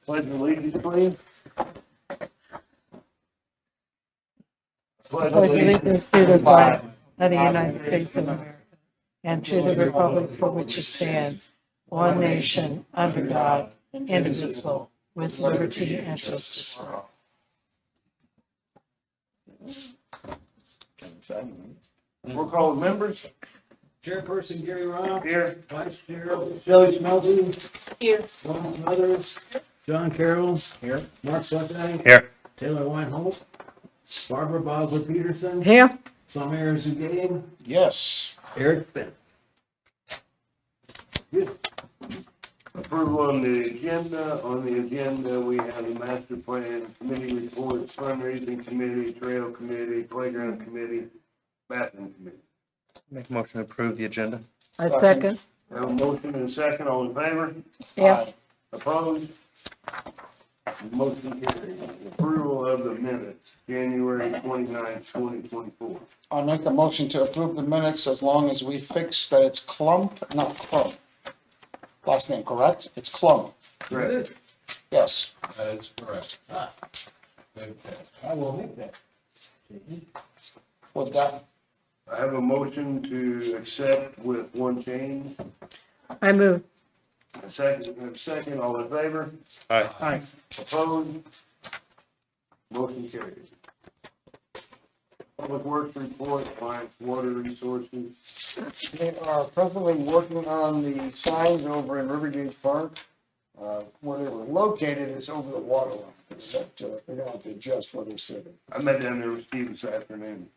Pledge allegiance, please. Pledge allegiance to the flag of the United States of America and to the republic for which it stands, one nation, under God, indivisible, with liberty and justice for all. Roll call of members. Chairperson Gary Robb. Here. Vice Chair Shelley Smelty. Here. Ron Smothers. John Carroll. Here. Mark Sutton. Here. Taylor Weinholt. Barbara Bosler Peterson. Here. Samir Zugain. Yes. Eric Finn. Good. Approval on the agenda. On the agenda, we have a master plan, committee reports, fundraising committee, trail committee, playground committee, bathroom committee. Make a motion to approve the agenda. I second. Have a motion and a second. All in favor? Yeah. Opposed? Motion carries. Approval of the minutes, January 29th, 2024. I'll make a motion to approve the minutes as long as we fix that it's Klump, not Klum. Last name, correct? It's Klum. Correct. Yes. That is correct. I will make that. With that, I have a motion to accept with one change. I move. A second, all in favor? Aye. Opposed? Motion carries. Public Works report, Alliance Water Resources. they are presently working on the signs over in Rivergate Park. Where they were located is over the water line, except they're gonna have to adjust where they're sitting. I met down there with Steve this afternoon.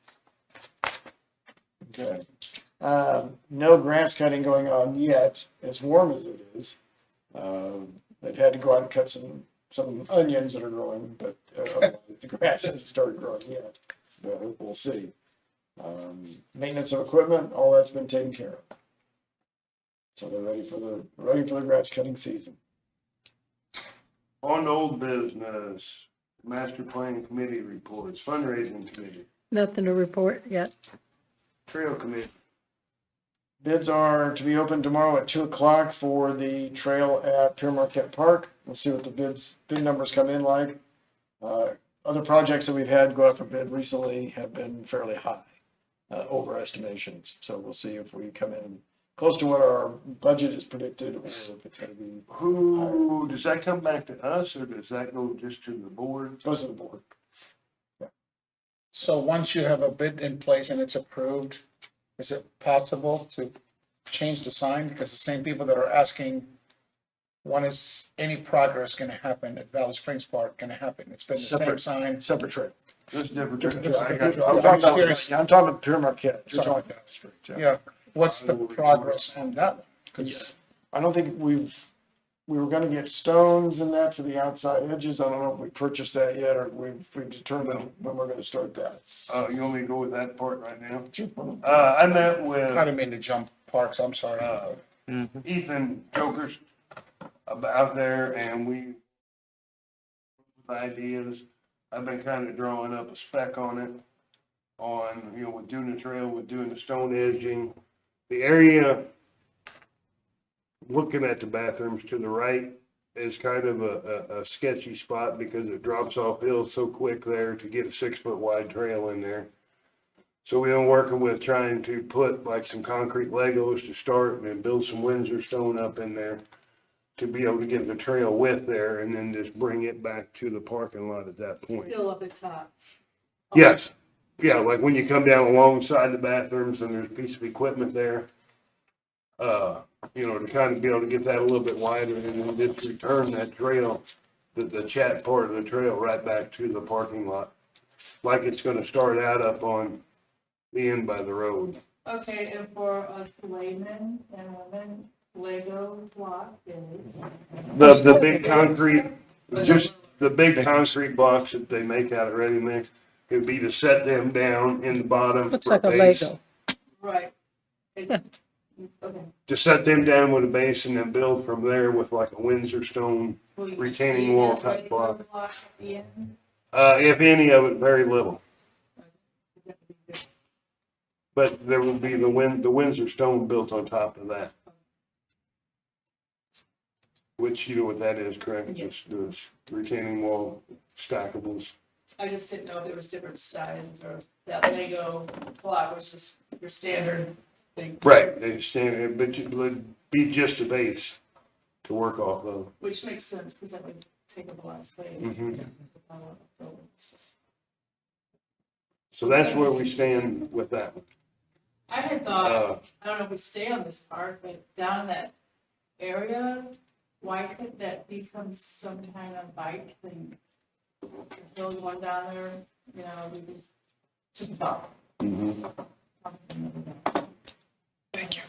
Okay. No grass cutting going on yet, as warm as it is. They've had to go out and cut some onions that are growing, but the grass hasn't started growing yet. But we'll see. Maintenance of equipment, all that's been taken care of. So they're ready for the grass cutting season. On to old business, master planning committee reports, fundraising committee, Nothing to report yet. trail committee. Bids are to be open tomorrow at 2:00 for the trail at Pure Marquette Park. We'll see what the bid numbers come in like. Other projects that we've had go out for bid recently have been fairly high, overestimations. So we'll see if we come in close to what our budget is predicted, or if it's gonna be, Who, does that come back to us, or does that go just to the board? goes to the board. So once you have a bid in place and it's approved, is it possible to change the sign? Because the same people that are asking, when is any progress gonna happen at Valley Springs Park gonna happen? It's been the same Separate. sign. Separate trail. Just different. I'm talking about Pure Marquette. You're Sorry. talking about the street, yeah. Yeah, what's the progress on that one? 'Cause I don't think we were gonna get stones and that for the outside edges. I don't know if we purchased that yet, or we've determined when we're gonna start that. You want me to go with that part right now? I met I with, didn't mean to jump parks, I'm sorry. Ethan Jokers about there, and we ideas. I've been kind of drawing up a spec on it, with doing the trail, with doing the stone edging. The area, looking at the bathrooms to the right, is kind of a sketchy spot because it drops off hill so quick there to get a 6-foot wide trail in there. So we've been working with trying to put like some concrete Legos to start and then build some Windsor stone up in there to be able to get the trail width there and then just bring it back to the parking lot at that point. Still up at top. Yes, yeah, like when you come down alongside the bathrooms and there's a piece of equipment there, to kind of be able to get that a little bit wider and then just return that trail, the chat part of the trail right back to the parking lot. Like it's gonna start out up on the end by the road. Okay, and for us laymen and women, Lego block is. The big concrete, just the big concrete blocks that they make out of ready mix, it'd be to set them down in the bottom. Looks for like a base. Lego. Right. Yeah. Okay. To set them down with a base and then build from there with like a Windsor stone, Will you retaining see wall that type Lego block. At the end? if any of it, very little. Is that the big- But there will be the Windsor stone built on top of that. Which, you know what that is, correct? Yeah. Just those retaining wall stackables. I just didn't know if there was different sizes or that Lego block was just your standard thing. Right, they stand, but it would be just a base to work off of. Which makes sense, because that would take up a lot of space. Mhm. Mhm. So that's where we stand with that one. I had thought, I don't know if we stay on this part, but down in that area, why couldn't that become some kind of bike thing? Build one down there, you know, we could just thought. Thank you.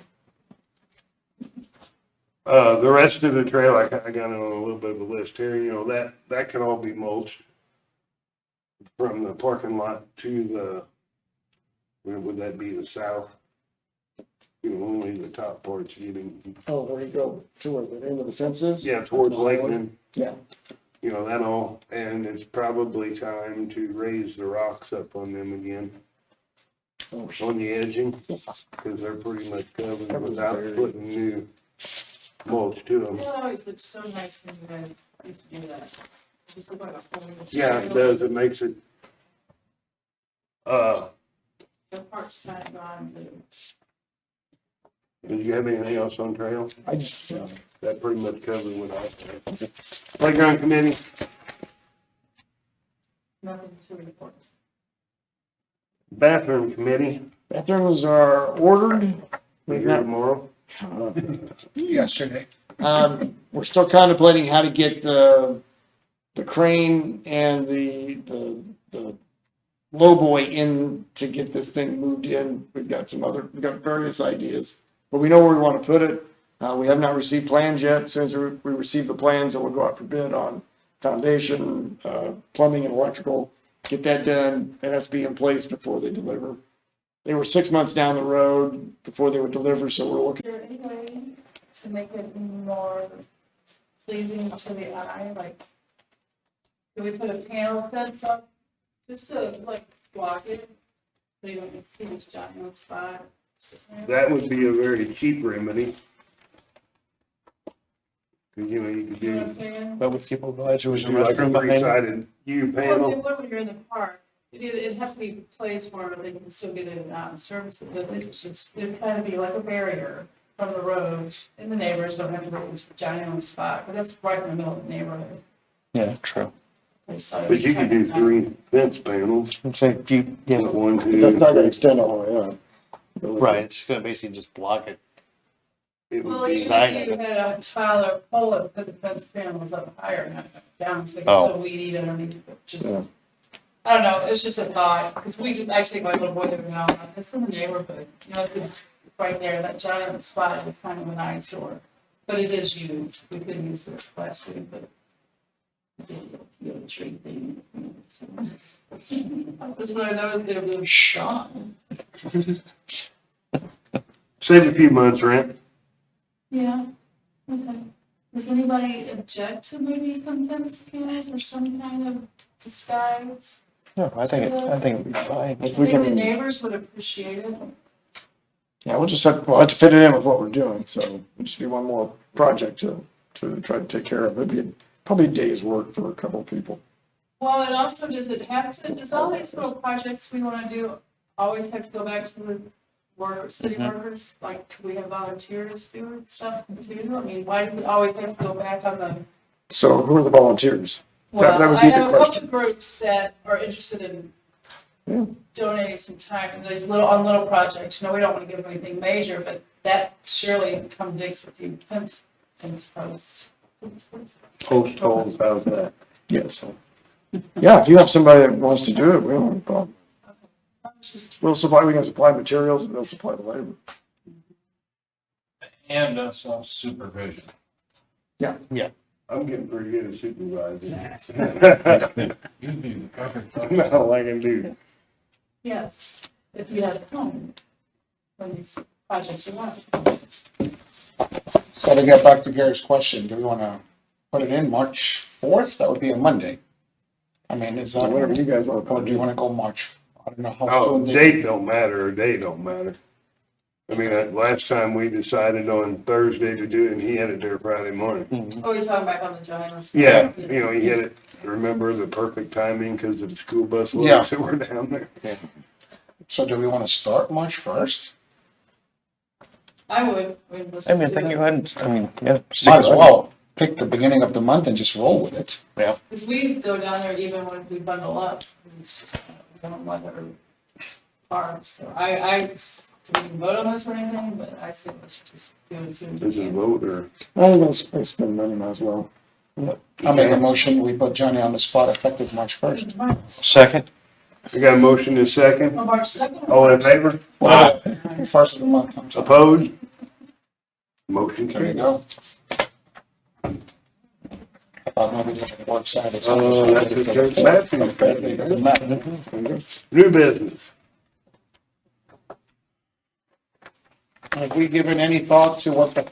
The rest of the trail, I got it on a little bit of a list here, you know, that can all be mulched from the parking lot to the, where would that be, the south? You know, only the top part's getting, Oh, where you go to where the end of the fence is? yeah, towards Lakeland. Yeah. You know, that all, and it's probably time to raise the rocks up on them again, Oh, on the edging, because they're pretty much covered without putting new mulch to them. It always looks so nice when you guys used to do that. It just looked like a whole. Yeah, it does, it makes it, The part's kind of gone, but did you have anything else on trail? I just, That pretty much covered what I said. Playground committee, nothing to report. bathroom committee, bathrooms are ordered. be We've here got, tomorrow. Yesterday. we're still contemplating how to get the crane and the low boy in to get this thing moved in. We've got various ideas, but we know where we want to put it. We have not received plans yet. As soon as we receive the plans, then we'll go out for bid on foundation, plumbing and electrical. Get that done. That has to be in place before they deliver. They were 6 months down the road before they were delivered, so we're looking. Is there any way to make it more pleasing to the eye, like, can we put a panel fence up, just to, like, block it, so you don't see this giant spot? That would be a very cheap remedy. 'Cause, you know, you could You know what do, I'm saying? But with people village, there was a do like a restroom behind it. three-sided U Well, panel. when you're in the park, it'd have to be a place where they can still get in and out and service it, but it's just, it'd kind of be like a barrier from the road, and the neighbors don't have to go to this giant spot, but that's right in the middle of the neighborhood. Yeah, true. I just thought it'd But be you could kinda do nice. 3 fence panels, I'm saying, yeah, one, two. That's not gonna extend all the way up. right, it's gonna basically just block it. It would Well, be- even Side if of you it. had a tile or pole it, put the fence panels up higher, not down, so you can Oh. still weed eat underneath it, just, Yeah. I don't know, it was just a thought, because I take my little boy there now, it's in the neighborhood, you know, it's right there, that giant spot is kind of an eyesore, but it is used, we could use it last week, but it did, you know, tree thing. That's when I noticed they were gone. Save a few months rent. Yeah, okay. Does anybody object to maybe some fence panels or some kind of disguise? No, I think it'd be fine. If I we think the can, neighbors would appreciate it. yeah, we'll have to fit it in with what we're doing, so it'll just be one more project to try to take care of. It'd be probably a day's work for a couple of people. Well, and also, does all these little projects we want to do always have to go back to the city workers? Like, could we have volunteers do stuff too? I mean, why does it always have to go back on the? So who are the volunteers? That Well, would I be the have a couple question. of groups that are interested Yeah. in donating some time to these on little projects. You know, we don't want to give them anything major, but that surely come digs a few fence posts. Post holes, how's that? Yes. Yeah, if you have somebody that wants to do it, we don't have a problem. We can supply materials and they'll supply the labor. And some supervision. I'm getting pretty good at supervising. You'd be the perfect. That's all I can do. Yes, if you have time for these projects you want. So to get back to Gary's question, do we want to put it in March 4th? That would be a Monday. I mean, is that, Whatever you guys want to or put do you want to go March? I don't know how. Oh, soon they- date don't matter, or day don't matter. I mean, last time we decided on Thursday to do it and he had it there Friday morning. Oh, you're talking back on the Giants? Yeah, you know, he hit it, remember the perfect timing because of the school bus Yeah. loads that were down there. So do we want to start March 1st? I would. Let's I mean, just I think do you it. had, I mean, yeah. Might as well pick the beginning of the month and just roll with it. Because we go down there even when we bundle up, it's just, we don't weather carbs, so do we vote on this or anything, but I say let's just do it as soon as we Is it a can. vote or? I'm gonna spend money, might as well. I'll make a motion, we put Johnny on the spot effective March 1st. Second? I got a motion in a second. Oh, March 2nd? All in favor? Well, first of the month, I'm sorry. Opposed? Motion There you carried. go. I thought maybe we could work Saturday. That's what Coach Matthews Okay, it doesn't matter. New business. Have we given any thought to what the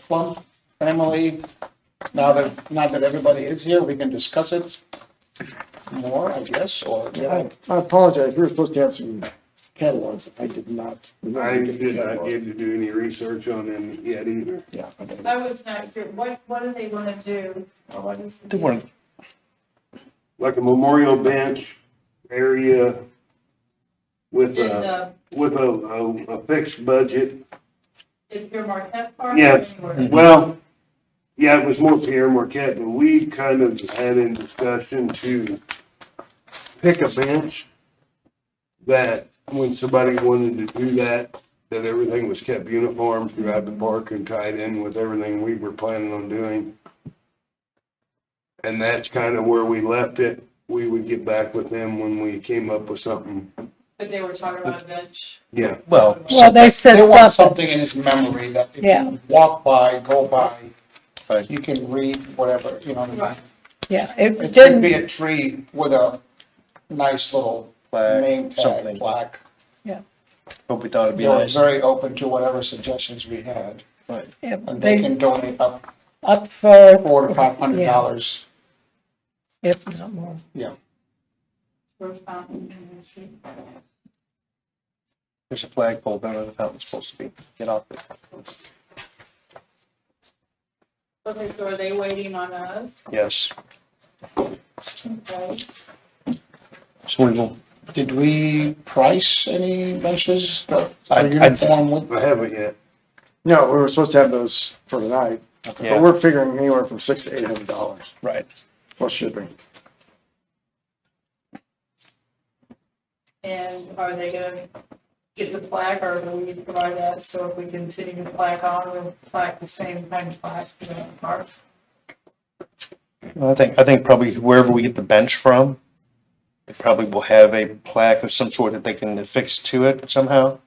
Plum family, now that everybody is here, we can discuss it more, I guess, or? Yeah, I apologize, we were supposed to have some catalogs, I did not. I did not get to do any research on them yet either. Yeah. I didn't. I was not sure, what do they want to do, or what is? the They weren't, Like a memorial bench area with In a, a fixed budget. in your Marquette Park? or Yes. anywhere? Well, yeah, it was more Pierre Marquette, but we kind of had in discussion to pick a bench that when somebody wanted to do that, that everything was kept uniform throughout the park and tied in with everything we were planning on doing. And that's kind of where we left it. We would get back with them when we came up with something. But they were talking about a bench. Yeah, well, Well, they said They want something. something in his memory that if Yeah. you walk by, go by, Right. you can read whatever, you know. Right. Yeah, It it could didn't, be a tree with a nice little name flag, tag, something. plaque. But we thought it'd be They were nice. very open to whatever suggestions we had, Right. yeah, and they they can donate up up for, $400 to $500. if not more. For a fountain, and see. There's a flagpole down where the fountain's supposed to be. Get off it. Okay, so are they waiting on us? Yes. Okay. So we will, Did we price any benches that I- are uniform with? I haven't yet. No, we were supposed to have those for tonight, Okay. but we're figuring anywhere from $600 to $800 right. plus shipping. And are they gonna get the plaque, or do we provide that, so if we continue to plaque on, we'll plaque the same kind of plaque, you know, park? I think probably wherever we get the bench from, they probably will have a plaque of some sort that they can affix to it somehow.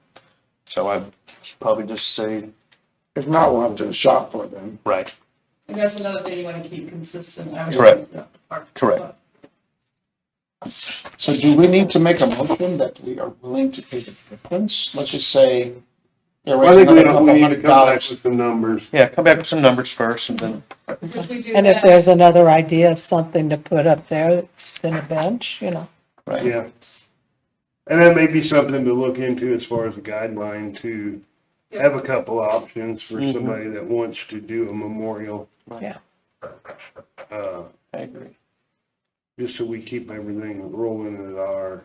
So I'd probably just say, If not, we'll have to shop for them. right, And that's another thing you wanna keep consistent. I would Correct. think, park. Correct. So do we need to make a motion that we are willing to pay the difference? Let's just say they're Well, I think raising another we couple need to come back $100. with some numbers. yeah, come back with some numbers first and then, So if we do And if that, there's another idea of something to put up there than a bench, you know. right. Yeah. And that may be something to look into as far as a guideline to have a couple options for Mhm. somebody that wants to do a memorial. Yeah. Uh, I agree. just so we keep everything rolling at our,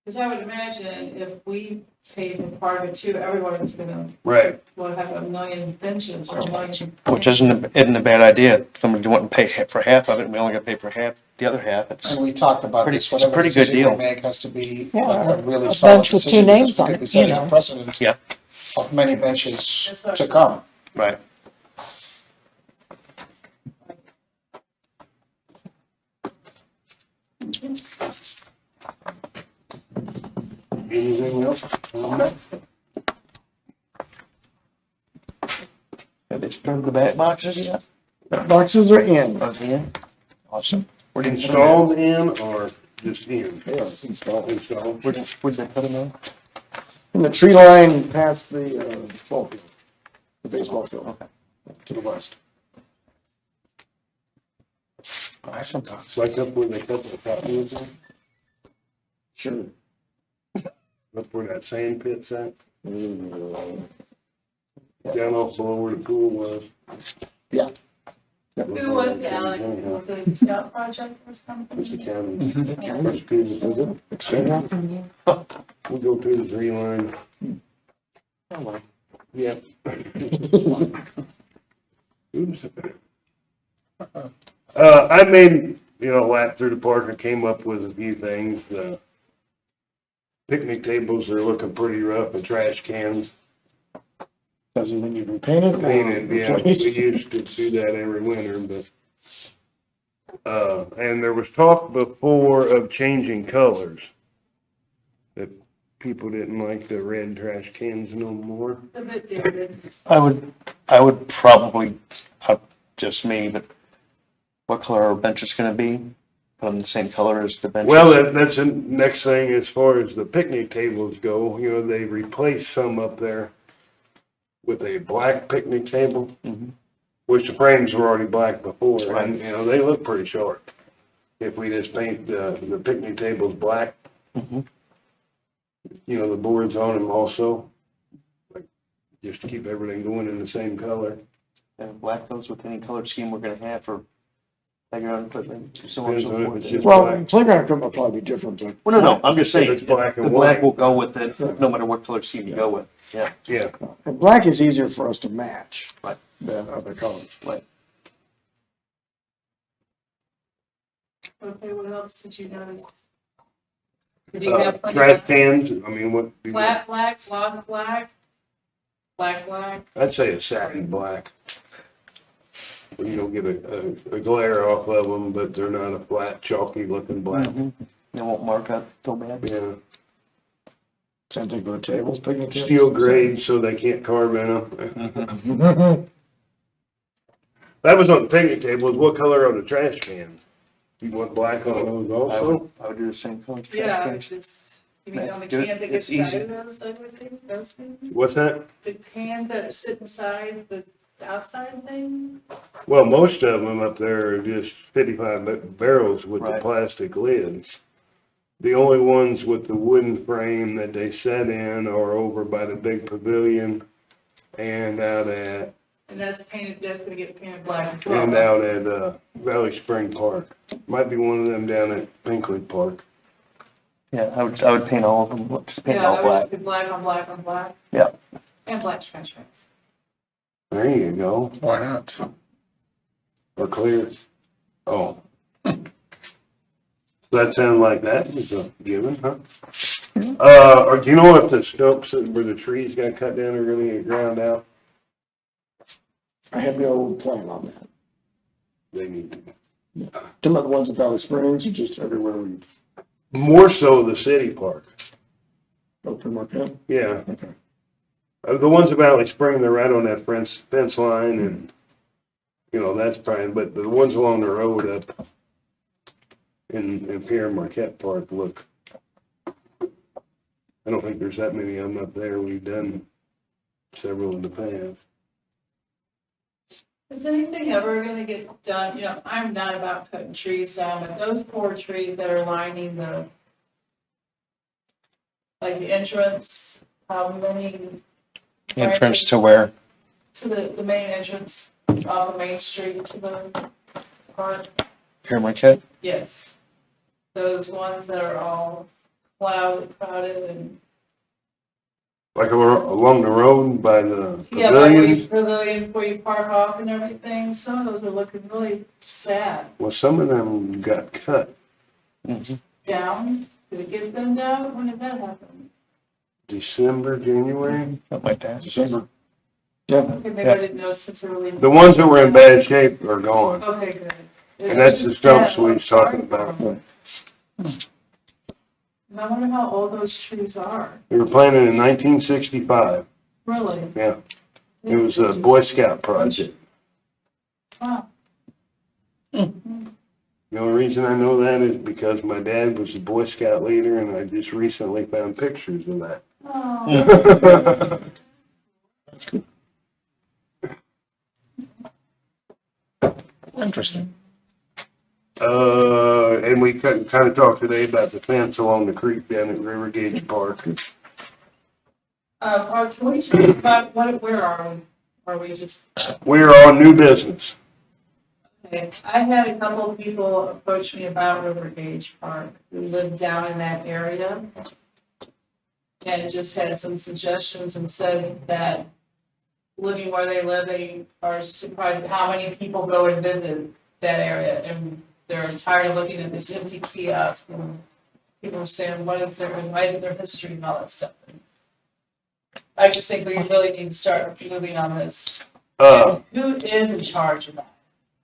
because I would imagine if we pay for part of it too, everyone's gonna, right, will have a million benches or a million. Which isn't a bad idea. If somebody wants to pay for half of it, and we only got to pay for the other half. It's, And we talked about Pretty- this, it's a whatever pretty good decision we deal. make has to be Yeah, like a really a solid bench with two decision, names because we on could it, be setting you a know. precedent Yeah. of many benches That's what- to come. right. anything else on that? Have they started the back boxes yet? Boxes are in. Oh, yeah. Awesome. Where did you Installed in or just in? Yeah, it's installed. Installed. Where did they put them in? In the tree line past the ball field, the baseball field, to the west. Awesome. It's like up where they cut the cottonwoods in, Sure. up where that sand pit's at. Down off below where the pool was. Who was Alex? Was it a scout project or It's the something? county. First people, is it? We'll go through the 3 line. Yep. Oops. I made, a lap through the park and came up with a few things. The picnic tables are looking pretty rough, and trash cans Doesn't mean you've been painted. painted. Yeah, we Replaced. used to do that every winter, but, and there was talk before of changing colors. That people didn't like the red trash cans no more. A bit dated. I would probably, just me, but what color our bench is gonna be? Put them the same color as the benches? Well, that's the next thing as far as the picnic tables go. They replaced some up there with a black picnic table, Mhm. which the frames were already black before, Right. and, they look pretty sharp. If we just paint the picnic tables black, Mhm. the boards on them also, like, just to keep everything going in the same color. And black goes with any color scheme we're gonna have for playground equipment, so on and Depends on so if forth. it's just Well, black. playground equipment will probably be different, but Well, no, I'm just saying, If it's black and the black white. will go with it, no matter what color scheme you go with, yeah. Yeah, and black is easier for us to match Right. than other colors. Okay, what else did you notice? Do you have plenty trash of cans, I mean, what? do you- black, gloss black? Black? I'd say a satin black. You don't get a glare off of them, but they're not a flat, chalky looking black. Mhm. They won't mark up so bad. Yeah, Same thing with the tables, picnic tables. steel grade so they can't carve in them. Mhm. That was on the picnic tables. What color are the trash cans? You want black on those I also? would do the same color trash Yeah, cans. just, you mean on the Do it. cans that get It's easy. inside of those, I would think, those things? What's that? The cans that sit inside the outside thing? Well, most of them up there are just 55 barrels with the Right. plastic lids. The only ones with the wooden frame that they set in are over by the big pavilion and out at And that's gonna get painted black as well. and out at Valley Spring Park. Might be one of them down at Pinkley Park. Yeah, I would paint all of them, just paint it Yeah, all I would black. just do black on black on black. Yeah. And black trash bags. There you go. Why not? Or clear. Oh. Does that sound like that was a given, huh? Or do you know if the stumps where the trees got cut down are gonna get ground out? I have no plan on that. They need to. Talking about the ones in Valley Springs, or just everywhere we've More so the city park. opened Marquette? Yeah. Okay. The ones at Valley Spring, they're right on that fence line and, that's fine, but the ones along the road up in Pierre Marquette Park look, I don't think there's that many of them up there. We've done several in the past. Is anything ever gonna get done? I'm not about cutting trees down, but those poor trees that are lining the entrance, how many? Entrance to where? To the main entrance off of Main Street to the park, Here, Marquette? yes. Those ones that are all crowded and, Like along the road by the yeah, like pavilions. pavilion where you park off and everything, some of those are looking really sad. Well, some of them got cut Mhm. Down, did it get them down? When did that happen? December, January. Something like that. December. Yeah, Okay, maybe I didn't know since they're really. The ones that were in bad shape are gone. Okay, good. And that's the It's just stumps sad. we I'm was talking sorry for about. them. And I wonder how old those trees are, They were planted in 1965. really. Yeah. It was a Boy Scout project. Wow. The only reason I know that is because my dad was a Boy Scout leader and I just recently found pictures of that. Oh, that's good. Interesting. And we kind of talked today about the fence along the creek down at River Gauge Park. Can we talk about where are we? Are we just, We're on new business. okay, I had a couple of people approach me about River Gauge Park who live down in that area. And just had some suggestions and said that living where they live, they are surprised how many people go and visit that area. And they're tired of looking at this empty kiosk and people are saying, why is there history and all that stuff? I just think we really need to start moving on this. Uh, And who is in charge of that?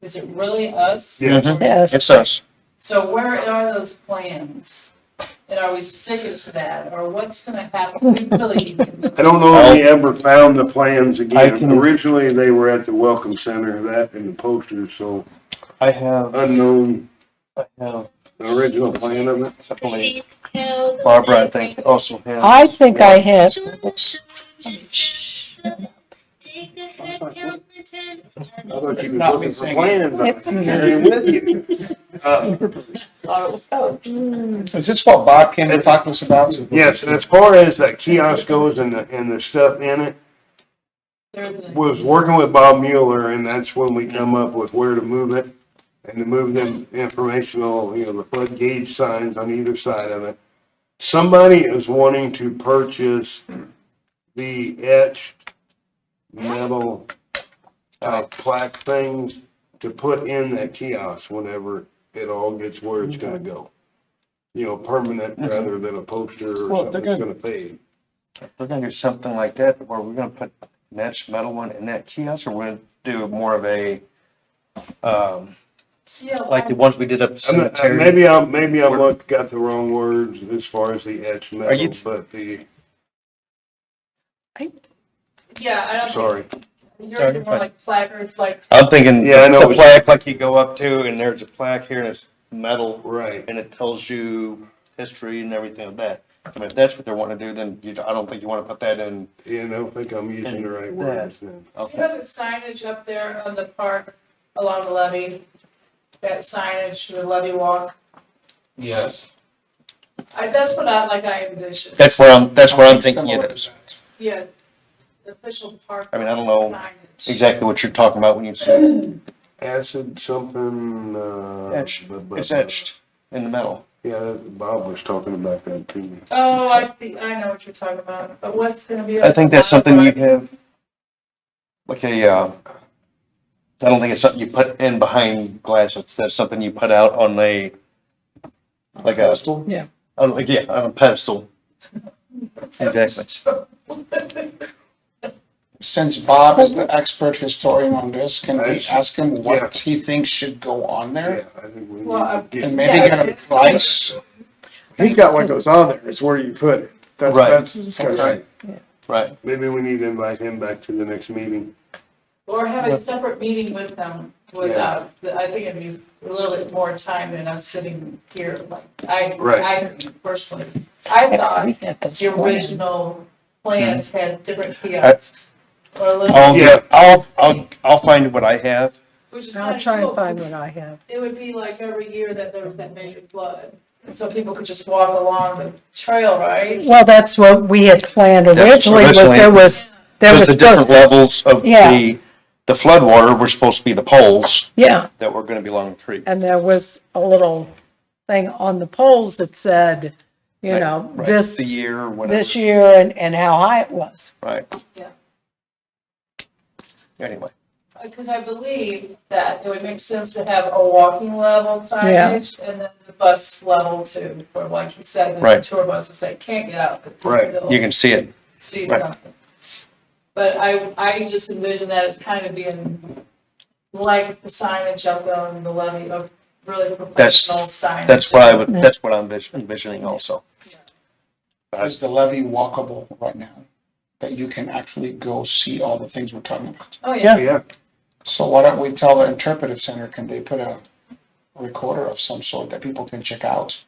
Is it really us? Yeah. Yes. It's us. So where are those plans? And are we sticking to that, or what's gonna happen? We really, I don't know if we ever found the plans I again. can- Originally, they were at the Welcome Center, that and the posters, so I have, unknown the original plan of it. I believe Barbara, I think, also has. I think I had, Although she was not looking me for singing. plans, I'm It's me. carrying with you. Is this what Bob came to talk to us about? Yes, and as far as that kiosk goes and the stuff in it, there's a, was working with Bob Mueller, and that's when we come up with where to move it. And to move them informational, the flood gauge signs on either side of it. Somebody is wanting to purchase the etched metal plaque things to put in that kiosk whenever it all gets where it's gonna go. Permanent rather than a poster or Well, something they're that's gonna fade. We're gonna do something like that, where we're gonna put an etched metal one in that kiosk, or we're gonna do more of a, yeah, like the ones we did up the cemetery. Maybe I'm got the wrong words as far as the etched Are you- metal, but yeah, I don't sorry. think, you're more like placards, like, I'm thinking Yeah, I know the what plaque like you go up to, and there's a plaque here, and it's metal, Right. and it tells you history and everything of that. I mean, if that's what they're wanting to do, then I don't think you wanna put that in. I don't think I'm using the right words then. you Okay. have the signage up there on the park along the levee, that signage, the levee walk. Yes. That's what I envision. That's where I'm thinking it is. Yeah, the official park. I mean, I don't know signage. exactly what you're talking about when you say Acid something, etched. It's etched in the metal. Yeah, Bob was talking about that too. Oh, I see, I know what you're talking about, but what's gonna be? I think that's something you have, like I don't think it's something you put in behind glass. That's something you put out on like a Pedestal? on a pedestal. Exactly. Since Bob is the expert historian on this, can we ask him Yeah. what he thinks should go on Yeah, there? I think we Well, need to And get, maybe Yeah, get a it's- price? He's got what goes on there, it's where you put it. Right. That's the discussion. Right. maybe we need to invite him back to the next meeting. Or have a separate meeting with them without, I think it'd be a little bit more time than us sitting here, like, I personally, I thought we had those the plans. original plans had different kiosks. Or a little. I'll find what I have. Which is I'll kind of try and cool. find what I have. It would be like every year that there was that major flood, and so people could just walk along the trail, right? Well, that's what we had planned That's originally, was originally- there was There's the different levels of Yeah. the flood water were supposed to be the poles yeah, that were gonna be along the creek. and there was a little thing on the poles that said, Right, this, the year, or whatever. this year and how high it was. Right. Yeah. Anyway, Because I believe that it would make sense to have a walking level signage and then the bus level too, for like you said, the Right. tour buses that can't get out, but Right. can still you can see it. see right. something. But I just envision that as kind of being like the signage up on the levee of really professional signage. That's what I'm envisioning also. Is the levee walkable right now? That you can actually go see all the things we're talking about? Oh, yeah. Yeah, So why don't we tell the interpretive center, can they put a recorder of some sort that people can check out?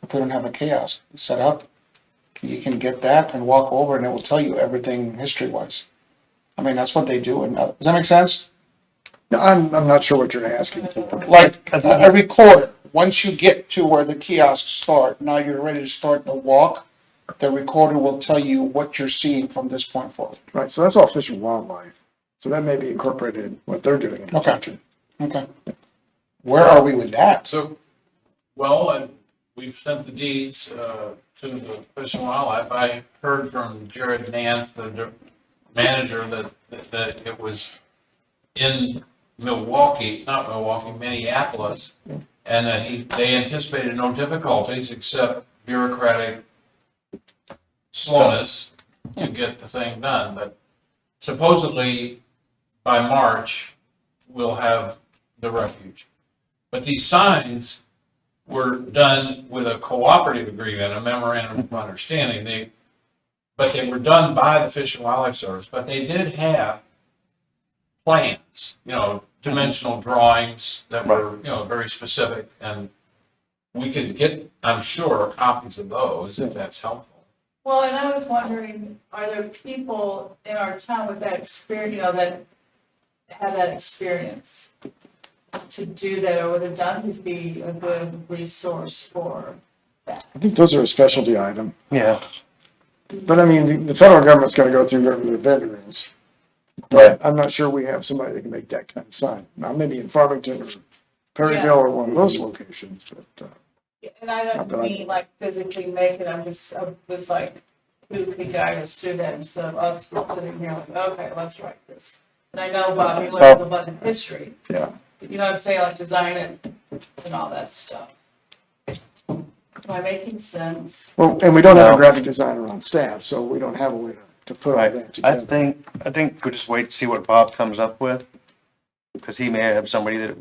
If we don't have a kiosk set up, you can get that and walk over and it will tell you everything history-wise. I mean, that's what they do. And does that make sense? No, I'm not sure what you're asking for. Like a recorder, once you get to where the kiosks start, now you're ready to start the walk. the recorder will tell you what you're seeing from this point forward. Right, so that's all fish and wildlife. So that may be incorporated in what they're doing in the Okay. future. Okay. Where are we with that? So, well, we've sent the deeds to the Fish and Wildlife. I heard from Jared Nance, the manager, that it was in Minneapolis, and that they anticipated no difficulties except bureaucratic slowness to get the thing done. But supposedly by March, we'll have the refuge. But these signs were done with a cooperative agreement, a memorandum of understanding. But they were done by the Fish and Wildlife Service, but they did have plans, dimensional drawings that were, very specific, and we could get, I'm sure, copies of those if that's helpful. Well, and I was wondering, are there people in our town with that experience, that have that experience to do that, or would the Dantes be a good resource for that? I think those are a specialty item. Yeah, But I mean, the federal government's gotta go through whatever their vendor is. right. I'm not sure we have somebody that can make that kind of sign. Now, maybe in Farmington or Yeah. Perryville or one of those locations, but, And I don't mean like physically make it, I was like, who could guide us through that instead of us just sitting here like, okay, let's write this. And I know about, you learn about the history, yeah. you know what I'm saying, like design it and all that stuff. Am I making sense? Well, and we don't have a No. graphic designer on staff, so we don't have a way to put all Right. that I together. think we'll just wait to see what Bob comes up with, because he may have somebody that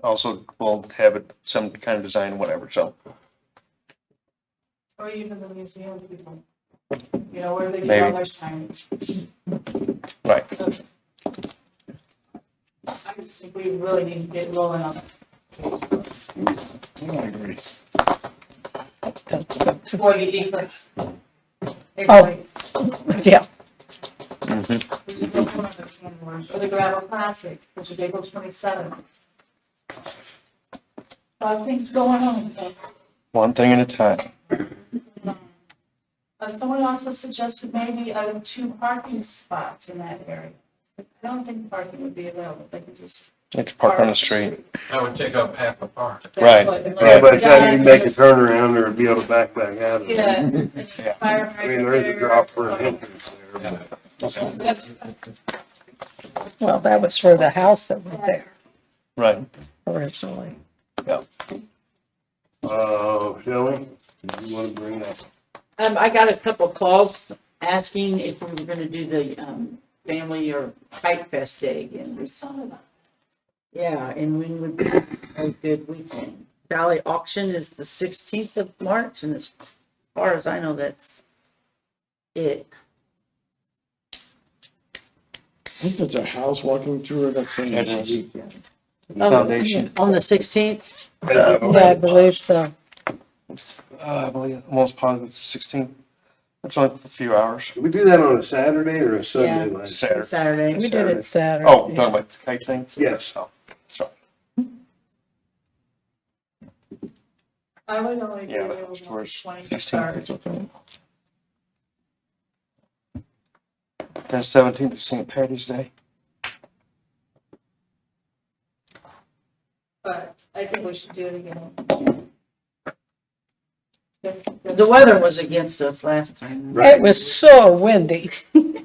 also will have it, some kind of design, whatever, so. Or even the museum people, where they get all their signage. Right. Okay. I just think we really need to get rolling on it. I agree. Before the eclipse. Oh. April Yeah, Or the Gravel Classic, which is April 27th. A lot of things going on. One thing at a time. Someone also suggested maybe 2 parking spots in that area. I don't think parking would be available. They could just. You can park on the street. That would take up half a park. That's Right, what- and Yeah, like by the time you down make in a turnaround or be able to back out of it. Yeah. and Yeah. fire I mean, there is a drop for an hydrant entrance there, but. That's- well, that was for the house that was there Right. originally. Shelley, do you want to bring that? I got a couple calls asking if we were gonna do the, family or Kite Fest Day again. We saw that. Yeah, and when would be a good weekend? Valley Auction is the 16th of March, and as far as I know, that's it. I think that's a house walking tour that's in It the is. weekend. Foundation. On the 16th? Yeah, I believe so. I believe, almost positive it's the 16th. It's only a few hours. Do we do that on a Saturday or a Sunday? Yeah. Like? Saturday. Saturday. We did it Saturday. Oh, talking about the kite things? Yes. Oh, sorry. I would only be Yeah, available on the towards 23rd. It's okay. Then 17th is St. Patty's Day. But I think we should do it again. The weather was against us last time. It was so windy.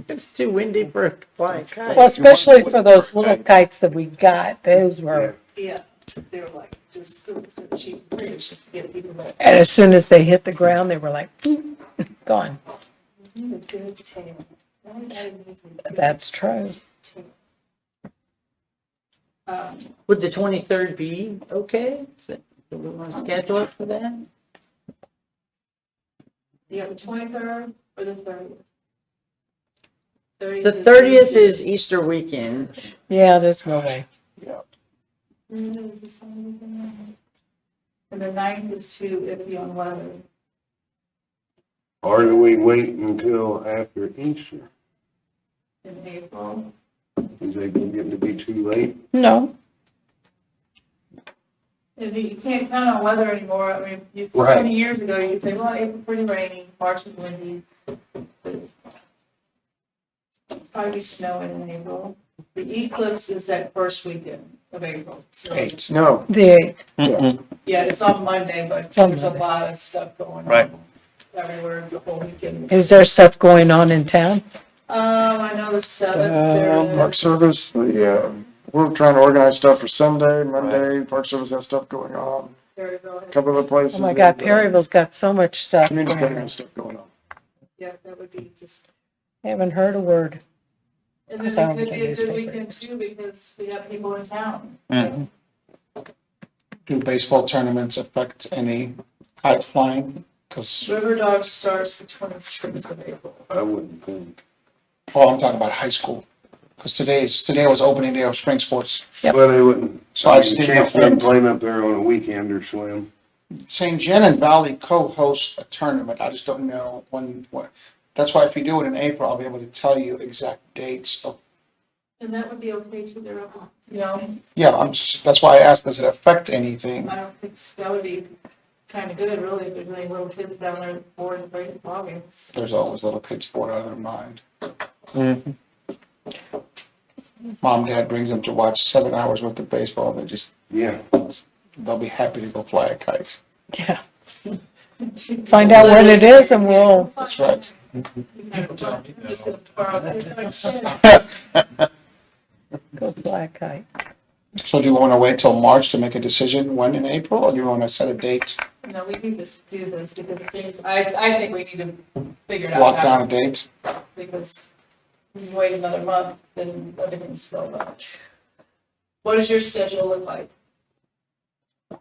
It's too windy for a fly kite. Well, especially for those little kites that we got. Those were, Yeah, they were like, just, it was a cheap bridge just to get people there. and as soon as they hit the ground, they were like, gone. We need a good tail. Everybody needs a good That's true. tail. Would the 23rd be okay? Do we want to schedule it for that? Yeah, the 23rd or the 30th? The 30th is Easter weekend. Yeah, there's no way. And the 9th is too iffy on weather. Or do we wait until after Easter? In April. Is it getting to be too late? No, And you can't count on weather anymore. I mean, Right. 20 years ago, you could say, well, April's pretty rainy, March is windy. Probably snowing in April. The eclipse is that first weekend of April. So, Eight. No, The Mm-mm. yeah, it's on Monday, but It's on there's a Monday. lot of stuff going on. Right. Everywhere the whole weekend. Is there stuff going on in town? I know the 7th, there Park is. Service, we're trying to organize stuff for Sunday, Monday, Park Service has stuff going on. Perryville A has- couple of places. Oh my God, Perryville's got so much stuff. Community going center on. has stuff going on. Yeah, that would be just, Haven't heard a word. and Because then I it don't could get be a good newspaper. weekend too, because we have people in town. Mhm. Do baseball tournaments affect any kite flying? Because, River Dog starts the 26th of April. I wouldn't think. well, I'm talking about high school. Because today was opening day of spring sports. Yep. But they wouldn't. So I just didn't Chance know. them playing up there on a weekend or swim. St. John and Valley co-host a tournament. I just don't know when. That's why if you do it in April, I'll be able to tell you exact dates of. And that would be okay too, they're open, you know, Yeah, that's why I asked, does it affect anything? I don't think, that would be kind of good, really, if there's any little kids down there bored and afraid of logging. There's always little kids bored out of their mind. Mhm. Mom, dad brings them to watch 7 hours worth of baseball. Yeah. They'll be happy to go fly a kite. Yeah. Find out when it is and we'll, That's right. I'm just gonna borrow it. go fly a kite. So do you want to wait till March to make a decision when in April, or do you want to set a date, No, we can just do this, because things, I think we need to figure it out lock down now, a date? because if you wait another month, then everything's filled up. What does your schedule look like?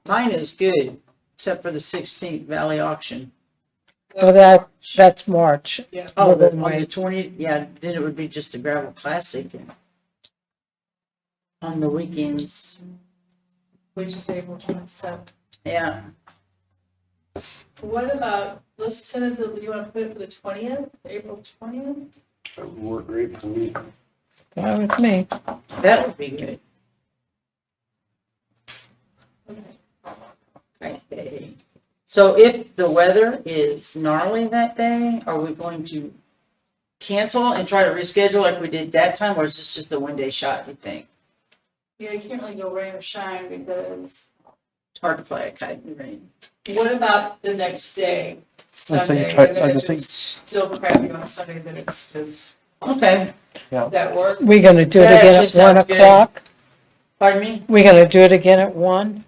Mine is good, except for the 16th Valley auction. Well, that's March. Yeah. Oh, Well, the- then on the wait. 20th, yeah, then it would be just a gravel classic. And on the weekends, Which is April 27th. yeah. What about, let's tentatively, you want to put it for the 20th, April 20th? That would work great for me. Fine with me. That would be good. Okay. Okay. So if the weather is gnarly that day, are we going to cancel and try to reschedule like we did that time, or is this just a one-day shot, you think? Yeah, you can't really go rain or shine, because It's hard to fly a kite in the rain. what about the next day, Sunday? try- And then I if just think it's still crappy on Sunday, then it's just, Okay, does that work? We gonna do it That again actually at 1 sounds good. o'clock? pardon me? We gonna do it again at 1?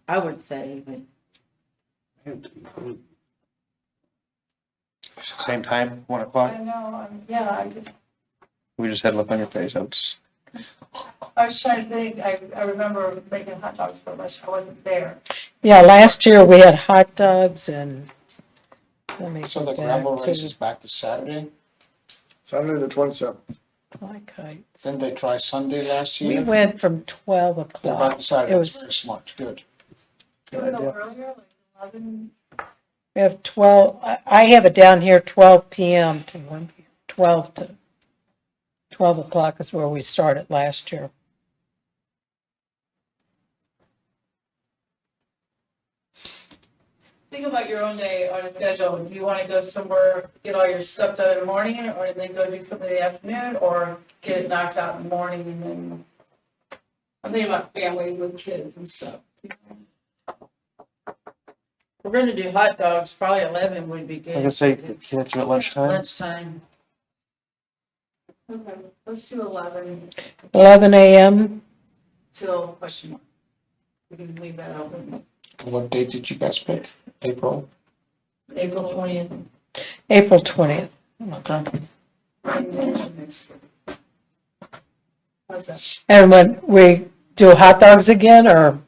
I would say, but Same time, 1 I o'clock. know, yeah, We just had a look on your face. I was trying to think, I remember making hot dogs for lunch, I wasn't there. Yeah, last year we had hot dogs and, let me So go the back gravel race to is back to Saturday? Saturday, the 27th. fly kites. Didn't they try Sunday last We year? went from 12 They're back o'clock. to Saturday, It that's was, very smart, good. Do we go earlier, like 11? we have 12, I have it down here 12 PM to 1 PM, 12 to, 12 o'clock is where we started last year. Think about your own day on a schedule. Do you want to go somewhere, get all your stuff done in the morning, or then go do something in the afternoon, or get it knocked out in the morning and then? I'm thinking about family with kids and stuff. we're gonna do hot dogs, probably 11 would be I'm good. gonna say, catch you at lunchtime. Lunchtime. Okay, let's do 11 11 AM, till question mark. We can leave that open. What date did you guys pick? April? April 20th. April 20th. Okay. And then next week. How's that? Does And when we do hot dogs again, or,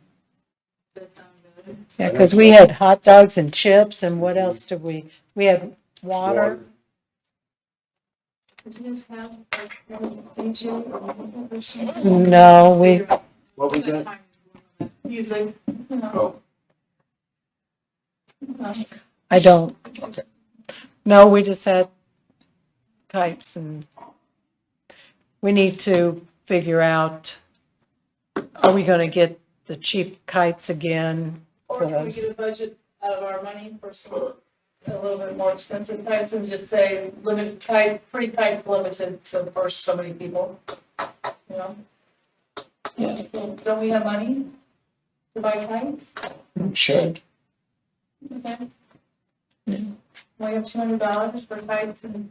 that sound good? yeah, because we had hot dogs and chips, and what else did we had water. Did you guys have like DJ or something? No, we, What was that? Music, you know. I don't. Okay. No, we just had kites, and we need to figure out, are we gonna get the cheap kites again. Or can we Because- get a budget out of our money for some, a little bit more expensive kites and just say limit kites, free kites limited to the first so many people? You know? Yeah. Don't we have money to buy kites? Should. Okay. We have $200 for kites and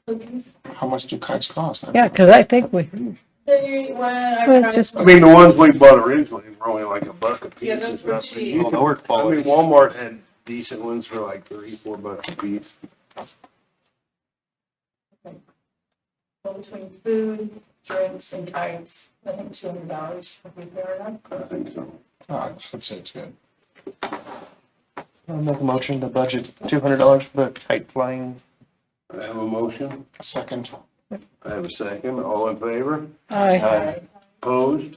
cookies. How much do kites cost? Yeah, because I think we, They, when I Well, tried- just- I mean, the ones we bought originally were only like $1 a piece. Yeah, those were and stuff, but cheap. you Oh, could- they were I quality. mean, Walmart had decent ones for like $3-4 a piece. Well, between food, drinks, and kites, I think $200 would be fair enough. I think so. Oh, I'd say it's good. I'll make a motion to budget $200 for the kite flying. I have a motion. A second. I have a second. All in favor? I, Opposed?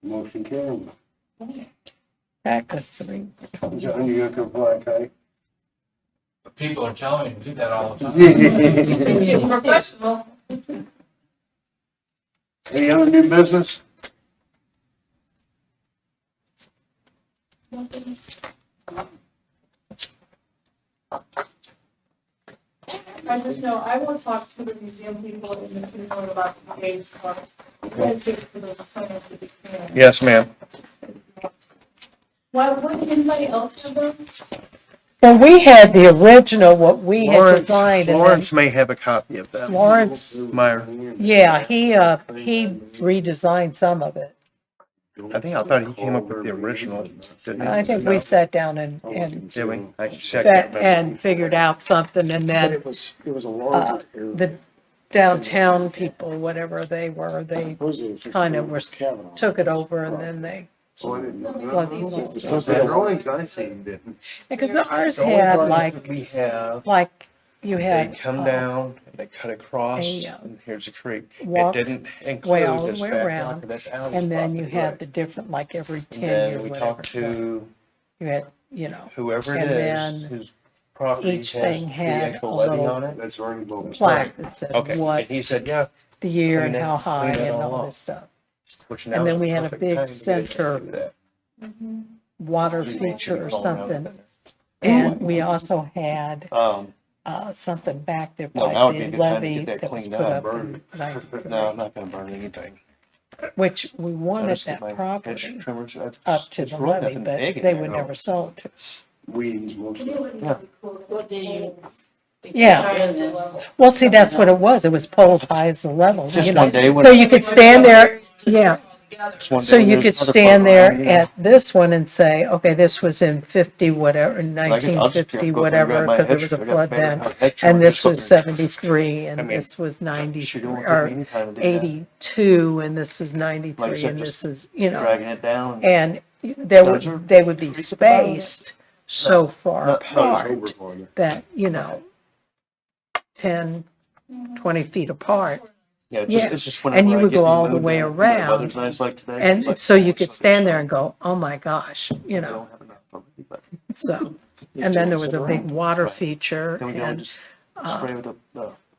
Motion carried. pack of 3. John, you gonna come fly a kite? But people are telling me to do that all the time. You're professional. Any other new business? I just know, I will talk to the museum people and the people about the stage part. You guys get for those plans to be clear. Yes, ma'am. Why, wouldn't anybody else have those? Well, we had the original, what we had Lawrence, designed, and Lawrence then may have a copy of that. Lawrence, Meyer. yeah, he redesigned some of it. I thought he came up with the original, didn't he? I think we sat down and, Did we? I can't remember. and figured out something, and But then it was a larger area. the downtown people, whatever they were, they Supposedly it was kind of were, Kavanaugh. took it over, and then they, Oh, I didn't know. Well, The drawings I seen didn't. because ours The only had drawings like, that we have, you they had. come down, and they cut across, a, and here's a creek. It walk didn't way all include the this way back around, block of this alley And then spot. you had the different, like every And 10 year, then we whatever. talked to You had, you know, whoever it and is, then whose property each has thing the had actual a letting little on it. That's Ernie Bowman. plaque that said Okay, what and he said, yeah, the year and clean it- how high clean it and all all up. this stuff. which And now then is we the had a perfect big time to get center to that. water You feature or can call around something. it. And we also had something back there No, by now would be a the good time to levee get that that was cleaned put up. up Burn in 93, No, I'm not gonna burn anything. which we I'll wanted just get that my hedge property trimmers. up to It's the really levee, nothing but big in they there. would never sell it to us. Weeds mostly. What do you? think Yeah. you're doing this? Well, see, that's what it was. It was poles high as the level, Just you know. one day when. So you could stand there, yeah. just one So day when you there's could other stand folk there around, you know. at this one and say, okay, this was in 50, whatever, in Like, I'll just 1950, go through and whatever, grab my because there hedge was a trimmer. I got flood better then. hedge trimmer And just this was so there. 73, I and mean, this was She 93, don't take or any time to do that. 82, and this is Like I 93, said, and just this is, you know. Dragging it down. And Those are they would be creeks about it. spaced so far not apart Over for you. that, you know, 10, 20 feet apart. Yeah, Yeah. it's just And whenever you I would get go all the moved way out, the around, weather's nice like today, it's And like, so oh, you it's could so stand there strong. and go, oh my gosh, you I know, don't have enough for me, but so. And then there was a big water Right. feature, then we can only and just uh, spray with the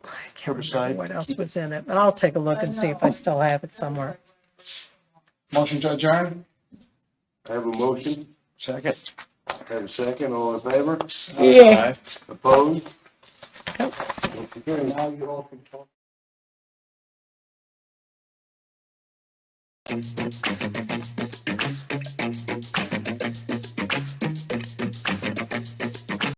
I can't Herbicide. remember what else was in it, but I'll take a look and see if I still have it somewhere. Motion to adjourn? I have a motion. second. I have a second. All in favor? Yeah. Opposed? Motion carried. Now you all can talk.